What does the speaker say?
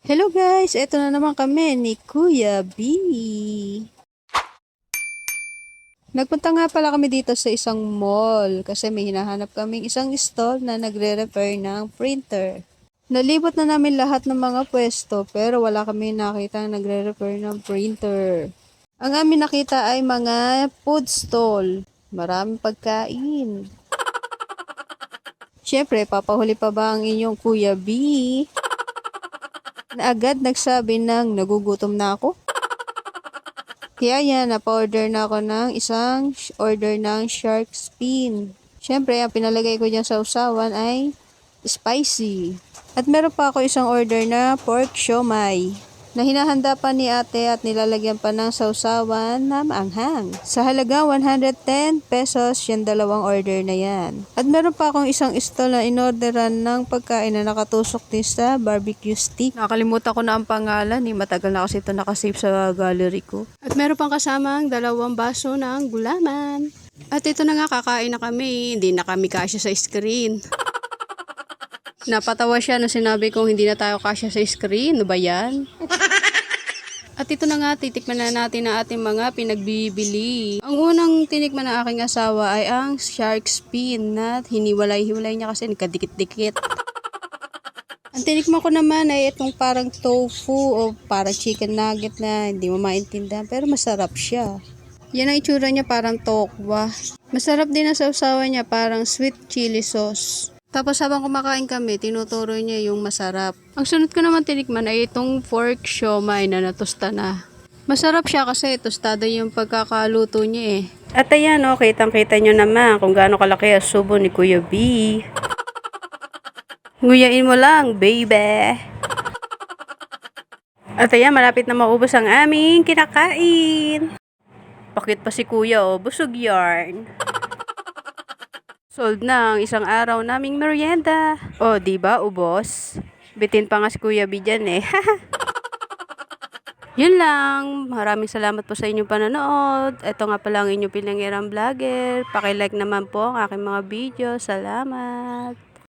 Hello guys, eto na naman kami ni Kuya B. Nagpunta nga pala kami dito sa isang mall kasi may hinahanap kaming isang stall na nagre-repair ng printer. Nalibot na namin lahat ng mga pwesto pero wala kami nakita na nagre-repair ng printer. Ang amin nakita ay mga food stall. Maraming pagkain. Siyempre, papahuli pa ba ang inyong Kuya B? Na agad nagsabi ng nagugutom na ako. Kaya yan, napa-order na ako ng isang order ng shark fin. Siyempre, ang pinalagay ko dyan sa usawan ay spicy. At meron pa ako isang order na pork siomai na hinahanda pa ni ate at nilalagyan pa ng sausawan na maanghang. Sa halaga 110 pesos, yan dalawang order na yan. At meron pa akong isang stall na inorderan ng pagkain na nakatusok din sa barbecue stick. Nakalimutan ko na ang pangalan matagal na kasi ito nakasave sa gallery ko. At meron pang kasamang dalawang baso ng gulaman. At ito na nga, kakain na kami, hindi na kami kasya sa screen. Napatawa siya nung sinabi kong hindi na tayo kasya sa screen. Ano ba yan? At ito na nga, titikman na natin ang ating mga pinagbibili. Ang unang tinikman ng aking asawa ay ang shark fin na hiniwalay-hiwalay niya kasi nagkadikit-dikit. Ang tinikman ko naman ay itong parang tofu o parang chicken nugget na hindi mo maintindihan pero masarap siya. Yan ang itsura niya, parang tokwa. Masarap din ang sausawan niya, parang sweet chili sauce. Tapos habang kumakain kami, tinuturo niya yung masarap. Ang sunod ko naman tinikman ay itong pork siomai na natusta na. Masarap siya kasi tostada yung pagkakaluto niya eh. At ayan o, kitang-kita nyo naman kung gaano kalaki ang subo ni Kuya B. Nguyain mo lang, baby. At ayan, malapit na maubos ang aming kinakain. Pakit pa si Kuya o, busog yarn. Sold na ang isang araw naming merienda. O, diba, ubos? Bitin pa nga si Kuya B dyan eh. Yun lang. Maraming salamat po sa inyong panonood. Ito nga pala ang inyong pinangirang vlogger. Pakilike naman po ang aking mga video. Salamat.